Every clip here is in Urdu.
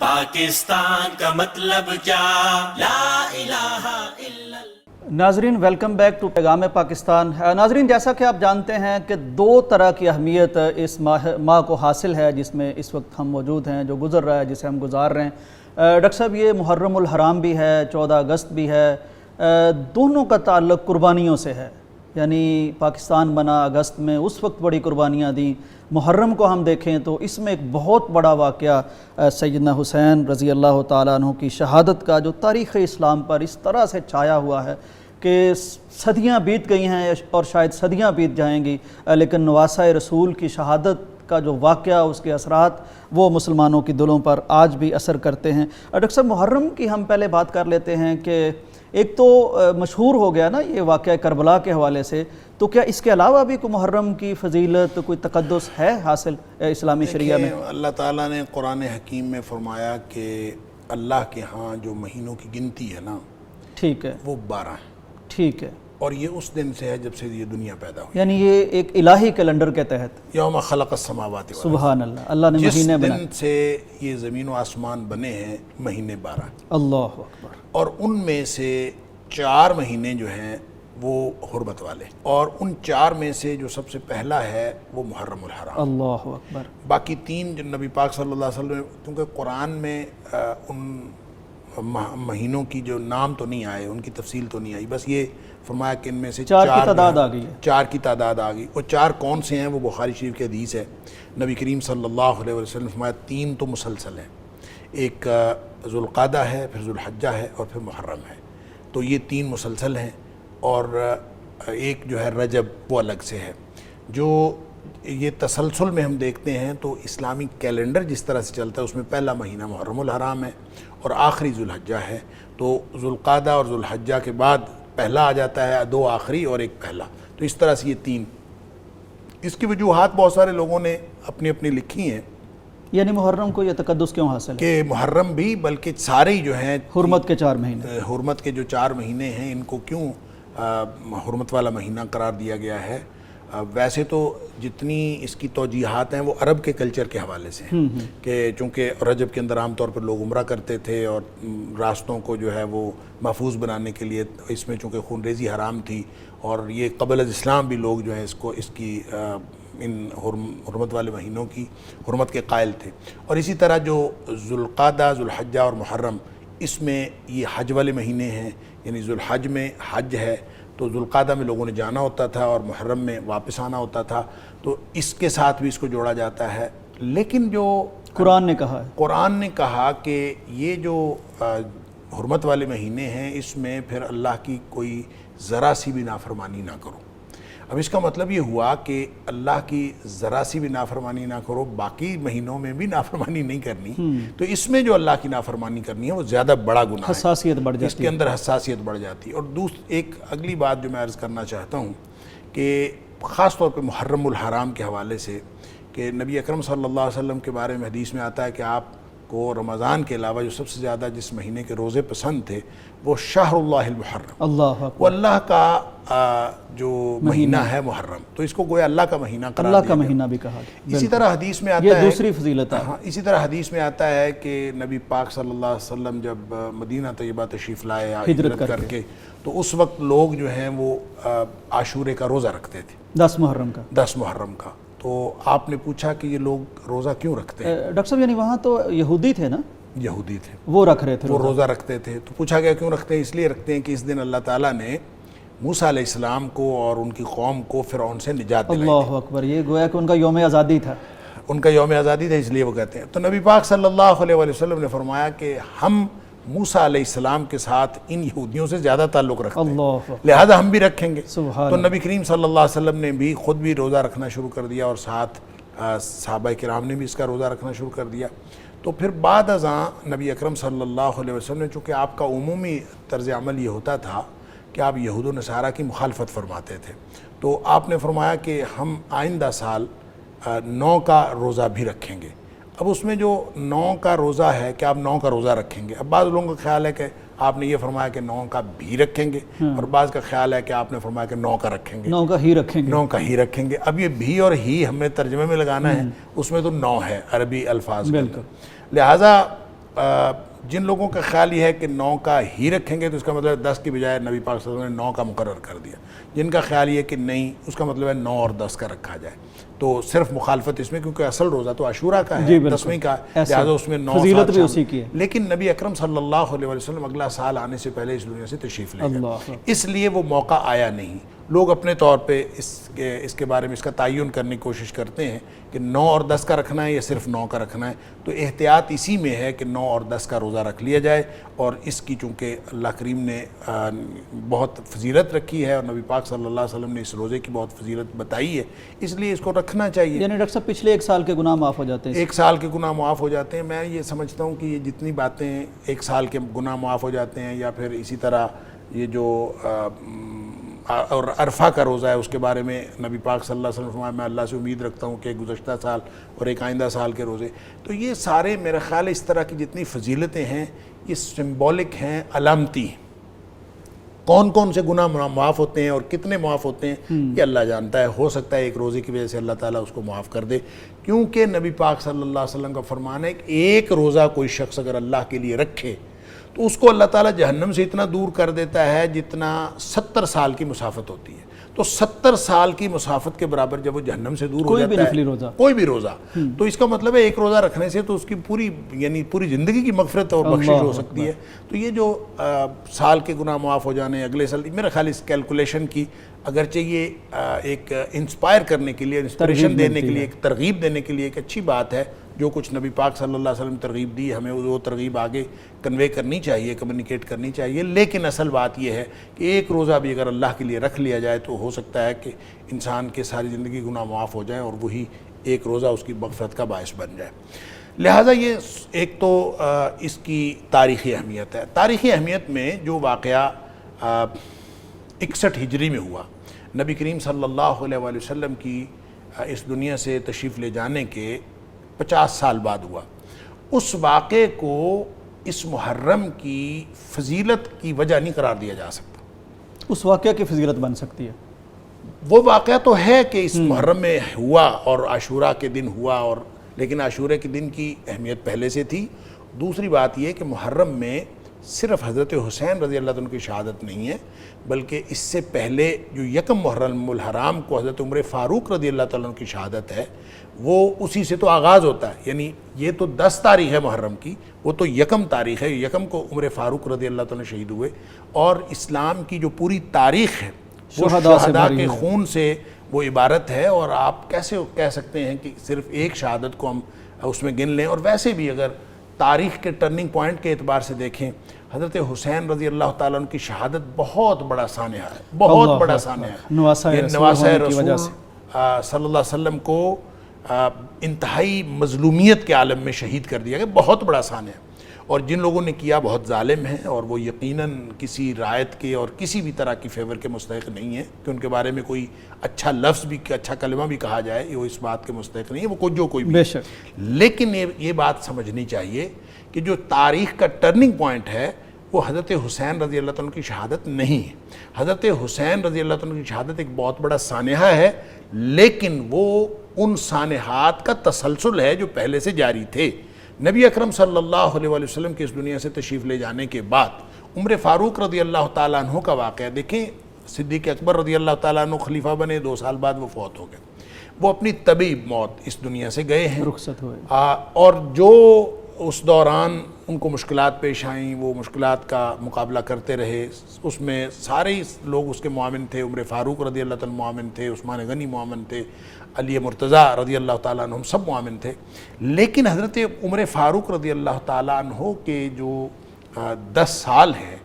پاکستان کا مطلب کیا، لا الہ الا اللہ۔ ناظرین ویلکم بیک ٹو پیغام پاکستان۔ ناظرین جیسا کہ آپ جانتے ہیں کہ دو طرح کی اہمیت اس ماہ کو حاصل ہے جس میں اس وقت ہم موجود ہیں، جو گزر رہا ہے، جسے ہم گزار رہے ہیں۔ ڈاکٹر صاحب یہ محرم الحرام بھی ہے، 14 اگست بھی ہے، دونوں کا تعلق قربانیوں سے ہے، یعنی پاکستان بنا اگست میں اس وقت بڑی قربانیاں دیں۔ محرم کو ہم دیکھیں تو اس میں ایک بہت بڑا واقعہ سیدنا حسین رضی اللہ تعالیٰ عنہ کی شہادت کا جو تاریخ اسلام پر اس طرح سے چھایا ہوا ہے کہ صدیاں بیت گئی ہیں اور شاید صدیاں بیت جائیں گی، لیکن نواسہ رسول کی شہادت کا جو واقعہ، اس کے اثرات وہ مسلمانوں کی دلوں پر آج بھی اثر کرتے ہیں۔ ڈاکٹر صاحب محرم کی ہم پہلے بات کر لیتے ہیں کہ ایک تو مشہور ہو گیا نا یہ واقعہ کربلا کے حوالے سے، تو کیا اس کے علاوہ بھی کوئی محرم کی فضیلت، کوئی تقدس ہے حاصل اسلامی شریعہ میں؟ اللہ تعالیٰ نے قرآن حکیم میں فرمایا کہ اللہ کے ہاں جو مہینوں کی گنتی ہے نا، ٹھیک ہے، وہ 12 ہیں، ٹھیک ہے، اور یہ اس دن سے ہے جب سے یہ دنیا پیدا ہوئی، یعنی یہ ایک الہی کیلنڈر کے تحت۔ یوم خلق السماوات والارض، سبحان اللہ، اللہ نے جس مہینے بنائے، دن سے یہ زمین و آسمان بنے ہیں، مہینے 12، اللہ اکبر، اور ان میں سے 4 مہینے جو ہیں وہ حرمت والے، اور ان 4 میں سے جو سب سے پہلا ہے وہ محرم الحرام، اللہ اکبر، باقی 3 جو نبی پاک صلی اللہ علیہ وسلم، کیونکہ قرآن میں ان مہینوں کی جو نام تو نہیں آئے، ان کی تفصیل تو نہیں آئی، بس یہ فرمایا کہ ان میں سے 4 کی تعداد آ گئی ہے، 4 کی تعداد آ گئی، اور 4 کون سے ہیں وہ بخاری شریف کی حدیث ہے۔ نبی کریم صلی اللہ علیہ وسلم نے فرمایا 3 تو مسلسل ہیں، ایک ذوالقعدہ ہے، پھر ذوالحجہ ہے، اور پھر محرم ہے، تو یہ 3 مسلسل ہیں، اور ایک جو ہے رجب وہ الگ سے ہے۔ جو یہ تسلسل میں ہم دیکھتے ہیں تو اسلامی کیلنڈر جس طرح سے چلتا ہے اس میں پہلا مہینہ محرم الحرام ہے اور آخری ذوالحجہ ہے، تو ذوالقعدہ اور ذوالحجہ کے بعد پہلا آ جاتا ہے، 2 آخری اور ایک پہلا، تو اس طرح سے یہ 3۔ اس کی وجوہات بہت سارے لوگوں نے اپنی اپنی لکھی ہیں، یعنی محرم کو یہ تقدس کیوں حاصل ہے کہ محرم بھی بلکہ سارے ہی جو ہیں حرمت کے 4 مہینے، حرمت کے جو 4 مہینے ہیں ان کو کیوں حرمت والا مہینہ قرار دیا گیا ہے؟ ویسے تو جتنی اس کی توجیحات ہیں وہ عرب کے کلچر کے حوالے سے ہیں، کہ چونکہ رجب کے اندر عام طور پر لوگ عمرہ کرتے تھے اور راستوں کو جو ہے وہ محفوظ بنانے کے لیے اس میں چونکہ خون ریزی حرام تھی، اور یہ قبل از اسلام بھی لوگ جو ہیں اس کی ان حرمت والے مہینوں کی حرمت کے قائل تھے۔ اور اسی طرح جو ذوالقعدہ، ذوالحجہ اور محرم، اس میں یہ حج والے مہینے ہیں، یعنی ذوالحج میں حج ہے تو ذوالقعدہ میں لوگوں نے جانا ہوتا تھا اور محرم میں واپس آنا ہوتا تھا، تو اس کے ساتھ بھی اس کو جوڑا جاتا ہے۔ لیکن جو قرآن نے کہا ہے، قرآن نے کہا کہ یہ جو حرمت والے مہینے ہیں اس میں پھر اللہ کی کوئی ذرا سی بھی نافرمانی نہ کرو۔ اب اس کا مطلب یہ ہوا کہ اللہ کی ذرا سی بھی نافرمانی نہ کرو، باقی مہینوں میں بھی نافرمانی نہیں کرنی، تو اس میں جو اللہ کی نافرمانی کرنی ہے وہ زیادہ بڑا گناہ ہے، حساسیت بڑھ جاتی ہے، اس کے اندر حساسیت بڑھ جاتی ہے۔ اور ایک اگلی بات جو میں عرض کرنا چاہتا ہوں کہ خاص طور پہ محرم الحرام کے حوالے سے، کہ نبی اکرم صلی اللہ علیہ وسلم کے بارے میں حدیث میں آتا ہے کہ آپ کو رمضان کے علاوہ جو سب سے زیادہ جس مہینے کے روزے پسند تھے وہ شہر اللہ المحرم، اللہ وہ اللہ کا جو مہینہ ہے محرم، تو اس کو گویا اللہ کا مہینہ قرار اللہ کا دیا گیا۔ مہینہ بھی کہا گیا، اسی طرح حدیث میں آتا یہ ہے، دوسری فضیلت ہے۔ ہاں اسی طرح حدیث میں آتا ہے کہ نبی پاک صلی اللہ علیہ وسلم جب مدینہ طیبہ تشریف لائے ہجرت کر کے، تو اس وقت لوگ جو ہیں وہ عاشورے کا روزہ رکھتے تھے، 10 محرم کا، 10 محرم کا۔ تو آپ نے پوچھا کہ یہ لوگ روزہ کیوں رکھتے ہیں؟ ڈاکٹر صاحب یعنی وہاں تو یہودی تھے نا، یہودی تھے، وہ رکھ رہے تھے وہ روزہ رکھتے تھے، تو پوچھا گیا کیوں رکھتے ہیں؟ اس لیے رکھتے ہیں کہ اس دن اللہ تعالیٰ نے موسیٰ علیہ السلام کو اور ان کی قوم کو فرعون سے نجات دلائی، اللہ اکبر، یہ گویا کہ ان کا یوم آزادی تھا، ان کا یوم آزادی تھا، اس لیے وہ کہتے ہیں۔ تو نبی پاک صلی اللہ علیہ وسلم نے فرمایا کہ ہم موسیٰ علیہ السلام کے ساتھ ان یہودیوں سے زیادہ تعلق رکھتے ہیں، اللہ لہذا ہم بھی رکھیں گے۔ سبحان تو نبی کریم صلی اللہ علیہ وسلم نے بھی خود بھی روزہ رکھنا شروع کر دیا، اور ساتھ صحابہ کرام نے بھی اس کا روزہ رکھنا شروع کر دیا۔ تو پھر بعد ازاں نبی اکرم صلی اللہ علیہ وسلم نے، چونکہ آپ کا عمومی طرز عمل یہ ہوتا تھا کہ آپ یہود و نصارہ کی مخالفت فرماتے تھے، تو آپ نے فرمایا کہ ہم آئندہ سال 9 کا روزہ بھی رکھیں گے۔ اب اس میں جو 9 کا روزہ ہے کہ آپ 9 کا روزہ رکھیں گے، اب بعض لوگوں کا خیال ہے کہ آپ نے یہ فرمایا کہ 9 کا بھی رکھیں گے، اور بعض کا خیال ہے کہ آپ نے فرمایا کہ 9 کا رکھیں گے، 9 کا ہی رکھیں گے، 9 کا ہی رکھیں گے۔ اب یہ بھی اور ہی ہمیں ترجمے میں لگانا ہے، اس میں تو 9 ہے عربی الفاظ، بالکل، لہٰذا جن لوگوں کا خیال یہ ہے کہ 9 کا ہی رکھیں گے تو اس کا مطلب 10 کی بجائے نبی پاک صلی اللہ علیہ وسلم نے 9 کا مقرر کر دیا، جن کا خیال یہ ہے کہ نہیں اس کا مطلب ہے 9 اور 10 کا رکھا جائے، تو صرف مخالفت اس میں، کیونکہ اصل روزہ تو عاشورہ کا ہے، 10ویں کا، لہٰذا اس میں 9 فضیلت بھی اسی کی ہے۔ لیکن نبی اکرم صلی اللہ علیہ وسلم اگلا سال آنے سے پہلے اس دنیا سے تشریف لے گئے، اس لیے وہ موقع آیا نہیں۔ لوگ اپنے طور پہ اس کے بارے میں اس کا تعین کرنے کی کوشش کرتے ہیں کہ 9 اور 10 کا رکھنا ہے یا صرف 9 کا رکھنا ہے، تو احتیاط اسی میں ہے کہ 9 اور 10 کا روزہ رکھ لیا جائے، اور اس کی چونکہ اللہ کریم نے بہت فضیلت رکھی ہے اور نبی پاک صلی اللہ علیہ وسلم نے اس روزے کی بہت فضیلت بتائی ہے، اس لیے اس کو رکھنا چاہیے۔ یعنی ڈاکٹر صاحب پچھلے 1 سال کے گناہ معاف ہو جاتے ہیں؟ 1 سال کے گناہ معاف ہو جاتے ہیں۔ میں یہ سمجھتا ہوں کہ یہ جتنی باتیں 1 سال کے گناہ معاف ہو جاتے ہیں، یا پھر اسی طرح یہ جو اور عرفہ کا روزہ ہے اس کے بارے میں نبی پاک صلی اللہ علیہ وسلم فرمایا میں اللہ سے امید رکھتا ہوں کہ ایک گزشتہ سال اور ایک آئندہ سال کے روزے، تو یہ سارے میرا خیال اس طرح کی جتنی فضیلتیں ہیں یہ سمبولک ہیں، علامتی ہیں۔ کون کون سے گناہ معاف ہوتے ہیں اور کتنے معاف ہوتے ہیں یہ اللہ جانتا ہے، ہو سکتا ہے ایک روزے کی وجہ سے اللہ تعالیٰ اس کو معاف کر دے، کیونکہ نبی پاک صلی اللہ علیہ وسلم کا فرمان ہے کہ ایک روزہ کوئی شخص اگر اللہ کے لیے رکھے تو اس کو اللہ تعالیٰ جہنم سے اتنا دور کر دیتا ہے جتنا 70 سال کی مسافت ہوتی ہے، تو 70 سال کی مسافت کے برابر جب وہ جہنم سے دور ہو جاتا ہے کوئی بھی روزہ، تو اس کا مطلب ہے ایک روزہ رکھنے سے تو اس کی پوری زندگی کی مغفرت اور بخشش ہو سکتی ہے۔ تو یہ جو سال کے گناہ معاف ہو جانے اگلے سال، میرا خیال اس کیلکولیشن کی اگرچہ یہ ایک انسپائر کرنے کے لیے، انسپریشن دینے کے لیے، ایک ترغیب دینے کے لیے ایک اچھی بات ہے، جو کچھ نبی پاک صلی اللہ علیہ وسلم ترغیب دی ہمیں وہ ترغیب آگے کنوے کرنی چاہیے، کمیونیکیٹ کرنی چاہیے، لیکن اصل بات یہ ہے کہ ایک روزہ بھی اگر اللہ کے لیے رکھ لیا جائے تو ہو سکتا ہے کہ انسان کے ساری زندگی گناہ معاف ہو جائیں اور وہی ایک روزہ اس کی مغفرت کا باعث بن جائے۔ لہٰذا یہ ایک تو اس کی تاریخی اہمیت ہے۔ تاریخی اہمیت میں جو واقعہ 61 ہجری میں ہوا، نبی کریم صلی اللہ علیہ وآلہ وسلم کی اس دنیا سے تشریف لے جانے کے 50 سال بعد ہوا، اس واقعے کو اس محرم کی فضیلت کی وجہ نہیں قرار دیا جا سکتا۔ اس واقعہ کی فضیلت بن سکتی ہے؟ وہ واقعہ تو ہے کہ اس محرم میں ہوا اور عاشورہ کے دن ہوا، اور لیکن عاشورہ کے دن کی اہمیت پہلے سے تھی۔ دوسری بات یہ کہ محرم میں صرف حضرت حسین رضی اللہ عنہ کی شہادت نہیں ہے، بلکہ اس سے پہلے جو یکم محرم الحرام کو حضرت عمر فاروق رضی اللہ عنہ کی شہادت ہے، وہ اسی سے تو آغاز ہوتا ہے، یعنی یہ تو 10 تاریخ ہے محرم کی، وہ تو یکم تاریخ ہے، یکم کو عمر فاروق رضی اللہ عنہ شہید ہوئے، اور اسلام کی جو پوری تاریخ ہے وہ شہداء کے خون سے وہ عبارت ہے، اور آپ کیسے کہہ سکتے ہیں کہ صرف ایک شہادت کو ہم اس میں گن لیں؟ اور ویسے بھی اگر تاریخ کے ٹرننگ پوائنٹ کے اعتبار سے دیکھیں، حضرت حسین رضی اللہ تعالیٰ عنہ کی شہادت بہت بڑا سانحہ ہے، بہت بڑا سانحہ ہے۔ نواسہ رسول صلی اللہ علیہ وسلم کو انتہائی مظلومیت کے عالم میں شہید کر دیا گیا، بہت بڑا سانحہ ہے، اور جن لوگوں نے کیا بہت ظالم ہیں، اور وہ یقیناً کسی رعایت کے اور کسی بھی طرح کی فیور کے مستحق نہیں ہیں کہ ان کے بارے میں کوئی اچھا لفظ بھی، اچھا کلمہ بھی کہا جائے، وہ اس بات کے مستحق نہیں ہے، وہ جو کوئی بھی۔ بے شک، لیکن یہ بات سمجھنی چاہیے کہ جو تاریخ کا ٹرننگ پوائنٹ ہے وہ حضرت حسین رضی اللہ عنہ کی شہادت نہیں ہے۔ حضرت حسین رضی اللہ عنہ کی شہادت ایک بہت بڑا سانحہ ہے، لیکن وہ ان سانحات کا تسلسل ہے جو پہلے سے جاری تھے۔ نبی اکرم صلی اللہ علیہ وآلہ وسلم کے اس دنیا سے تشریف لے جانے کے بعد عمر فاروق رضی اللہ تعالیٰ عنہ کا واقعہ دیکھیں، صدیق اکبر رضی اللہ تعالیٰ عنہ خلیفہ بنے، 2 سال بعد وہ فوت ہو گئے، وہ اپنی طبی موت اس دنیا سے گئے ہیں، رخصت ہوئے، اور جو اس دوران ان کو مشکلات پیش آئیں، وہ مشکلات کا مقابلہ کرتے رہے، اس میں سارے لوگ اس کے معاون تھے، عمر فاروق رضی اللہ تعالیٰ معاون تھے، عثمان غنی معاون تھے، علی مرتضیٰ رضی اللہ تعالیٰ عنہ سب معاون تھے، لیکن حضرت عمر فاروق رضی اللہ تعالیٰ عنہ کے جو 10 سال ہیں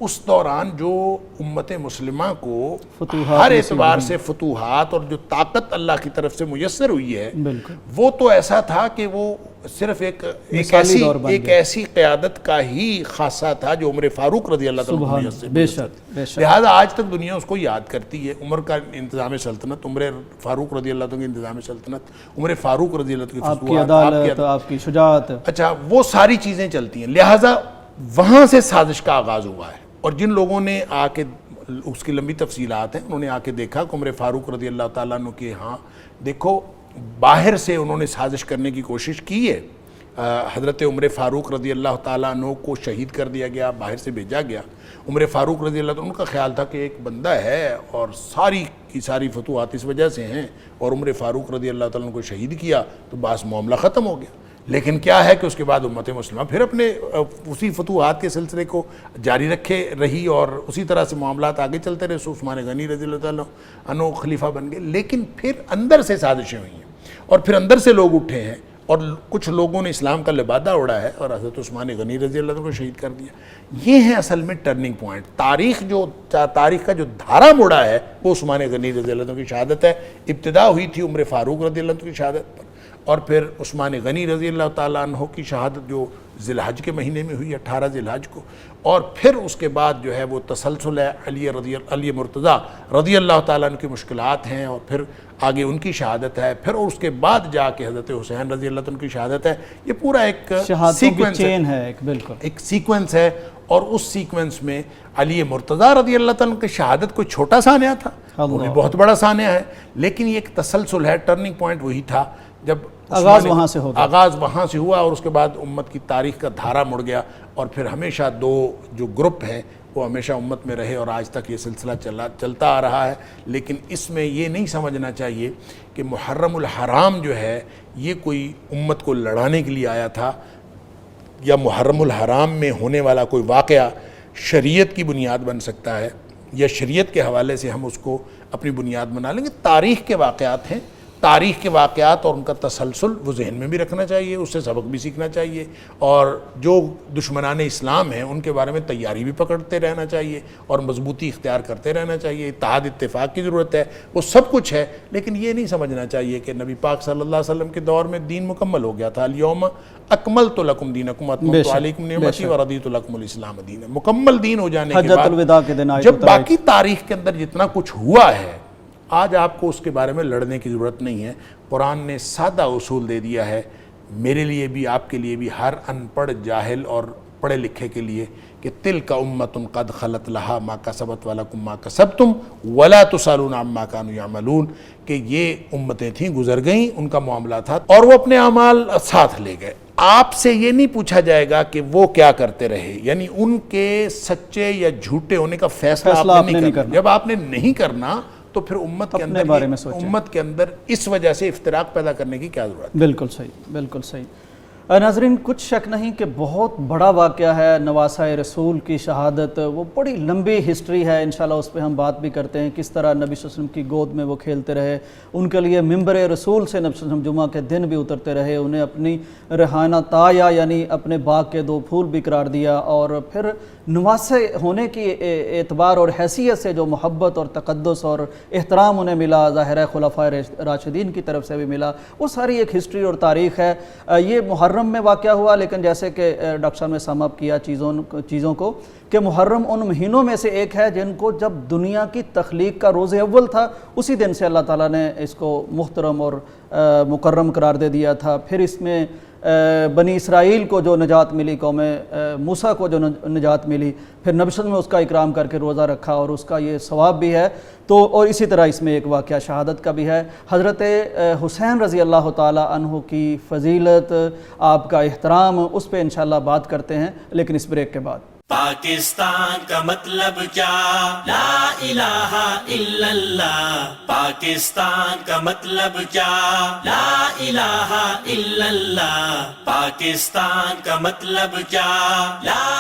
اس دوران جو امت مسلمہ کو ہر اعتبار سے فتوحات اور جو طاقت اللہ کی طرف سے میسر ہوئی ہے، وہ تو ایسا تھا کہ وہ صرف ایک ایسی قیادت کا ہی خاصہ تھا جو عمر فاروق رضی اللہ تعالیٰ عنہ، لہذا آج تک دنیا اس کو یاد کرتی ہے۔ عمر کا انتظام سلطنت، عمر فاروق رضی اللہ عنہ کی انتظام سلطنت، عمر فاروق رضی اللہ عنہ کی فتوحات، آپ کی شجاعت، اچھا وہ ساری چیزیں چلتی ہیں، لہذا وہاں سے سازش کا آغاز ہوا ہے۔ اور جن لوگوں نے آ کے، اس کی لمبی تفصیلات ہیں، انہوں نے آ کے دیکھا کہ عمر فاروق رضی اللہ تعالیٰ عنہ کے ہاں دیکھو باہر سے انہوں نے سازش کرنے کی کوشش کی ہے، حضرت عمر فاروق رضی اللہ تعالیٰ عنہ کو شہید کر دیا گیا، باہر سے بھیجا گیا، عمر فاروق رضی اللہ عنہ، ان کا خیال تھا کہ ایک بندہ ہے اور ساری کی ساری فتوحات اس وجہ سے ہیں، اور عمر فاروق رضی اللہ تعالیٰ عنہ کو شہید کیا تو بس معاملہ ختم ہو گیا۔ لیکن کیا ہے کہ اس کے بعد امت مسلمہ پھر اپنے اسی فتوحات کے سلسلے کو جاری رکھے رہی، اور اسی طرح سے معاملات آگے چلتے رہے۔ عثمان غنی رضی اللہ تعالیٰ عنہ خلیفہ بن گئے، لیکن پھر اندر سے سازشیں ہوئی ہیں اور پھر اندر سے لوگ اٹھے ہیں، اور کچھ لوگوں نے اسلام کا لبادہ اڑا ہے اور حضرت عثمان غنی رضی اللہ عنہ کو شہید کر دیا۔ یہ ہیں اصل میں ٹرننگ پوائنٹ۔ تاریخ کا جو دھارا مڑا ہے وہ عثمان غنی رضی اللہ عنہ کی شہادت ہے۔ ابتدا ہوئی تھی عمر فاروق رضی اللہ عنہ کی شہادت پر، اور پھر عثمان غنی رضی اللہ تعالیٰ عنہ کی شہادت جو ذی الحج کے مہینے میں ہوئی 18 ذی الحج کو، اور پھر اس کے بعد جو ہے وہ تسلسل ہے، علی مرتضیٰ رضی اللہ تعالیٰ عنہ کی مشکلات ہیں، اور پھر آگے ان کی شہادت ہے، پھر اس کے بعد جا کے حضرت حسین رضی اللہ عنہ کی شہادت ہے۔ یہ پورا ایک سیکوینس ہے، ایک سیکوینس ہے، اور اس سیکوینس میں علی مرتضیٰ رضی اللہ عنہ کی شہادت کوئی چھوٹا سانحہ تھا، وہ بھی بہت بڑا سانحہ ہے، لیکن یہ ایک تسلسل ہے۔ ٹرننگ پوائنٹ وہی تھا جب آغاز وہاں سے ہوا، اور اس کے بعد امت کی تاریخ کا دھارا مڑ گیا، اور پھر ہمیشہ دو جو گروپ ہیں وہ ہمیشہ امت میں رہے، اور آج تک یہ سلسلہ چلتا آ رہا ہے۔ لیکن اس میں یہ نہیں سمجھنا چاہیے کہ محرم الحرام جو ہے یہ کوئی امت کو لڑانے کے لیے آیا تھا، یا محرم الحرام میں ہونے والا کوئی واقعہ شریعت کی بنیاد بن سکتا ہے، یا شریعت کے حوالے سے ہم اس کو اپنی بنیاد بنا لیں گے۔ تاریخ کے واقعات ہیں، تاریخ کے واقعات اور ان کا تسلسل وہ ذہن میں بھی رکھنا چاہیے، اس سے سبق بھی سیکھنا چاہیے، اور جو دشمنان اسلام ہیں ان کے بارے میں تیاری بھی پکڑتے رہنا چاہیے، اور مضبوطی اختیار کرتے رہنا چاہیے۔ اتحاد اتفاق کی ضرورت ہے، وہ سب کچھ ہے، لیکن یہ نہیں سمجھنا چاہیے کہ نبی پاک صلی اللہ علیہ وسلم کے دور میں دین مکمل ہو گیا تھا۔ الیوم اکملت لکم دینکم واتممت علیکم نعمتی ورضیت لکم الاسلام دینا۔ مکمل دین ہو جانے کے بعد جب باقی تاریخ کے اندر جتنا کچھ ہوا ہے، آج آپ کو اس کے بارے میں لڑنے کی ضرورت نہیں ہے۔ قرآن نے سادہ اصول دے دیا ہے، میرے لیے بھی، آپ کے لیے بھی، ہر ان پڑھ جاہل اور پڑھے لکھے کے لیے، کہ تلک امۃ قد خلت لہا ما کسبت ولکم ما کسبتم ولا تسألون عما کانوا یعملون، کہ یہ امتیں تھیں، گزر گئیں، ان کا معاملہ تھا، اور وہ اپنے اعمال ساتھ لے گئے۔ آپ سے یہ نہیں پوچھا جائے گا کہ وہ کیا کرتے رہے، یعنی ان کے سچے یا جھوٹے ہونے کا فیصلہ آپ نے نہیں کرنا۔ جب آپ نے نہیں کرنا تو پھر امت کے اندر اس وجہ سے افتراق پیدا کرنے کی کیا ضرورت ہے؟ بالکل صحیح، بالکل صحیح۔ ناظرین، کچھ شک نہیں کہ بہت بڑا واقعہ ہے نواسہ رسول کی شہادت، وہ بڑی لمبی ہسٹری ہے، انشاءاللہ اس پہ ہم بات بھی کرتے ہیں، کس طرح نبی صلی اللہ علیہ وسلم کی گود میں وہ کھیلتے رہے، ان کے لیے ممبر رسول سے نبی صلی اللہ علیہ وسلم جمعہ کے دن بھی اترتے رہے، انہیں اپنی ریحانہ طایہ یعنی اپنے باغ کے 2 پھول بھی قرار دیا، اور پھر نواسے ہونے کی اعتبار اور حیثیت سے جو محبت اور تقدس اور احترام انہیں ملا، ظاہر ہے خلفائے راشدین کی طرف سے بھی ملا، وہ ساری ایک ہسٹری اور تاریخ ہے۔ یہ محرم میں واقعہ ہوا، لیکن جیسے کہ ڈاکٹر صاحب نے سم اپ کیا چیزوں کو، کہ محرم ان مہینوں میں سے ایک ہے جن کو جب دنیا کی تخلیق کا روز اول تھا اسی دن سے اللہ تعالیٰ نے اس کو محترم اور مکرم قرار دے دیا تھا۔ پھر اس میں بنی اسرائیل کو جو نجات ملی، قوم موسیٰ کو جو نجات ملی، پھر نبی صلی اللہ علیہ وسلم نے اس کا اکرام کر کے روزہ رکھا، اور اس کا یہ ثواب بھی ہے۔ تو اور اسی طرح اس میں ایک واقعہ شہادت کا بھی ہے، حضرت حسین رضی اللہ تعالی عنہ کی فضیلت، آپ کا احترام، اس پہ انشاءاللہ بات کرتے ہیں، لیکن اس بریک کے بعد۔ پاکستان کا مطلب کیا؟ لا الہ الا اللہ۔ پاکستان کا مطلب کیا؟ لا الہ الا اللہ۔ پاکستان کا مطلب کیا؟ لا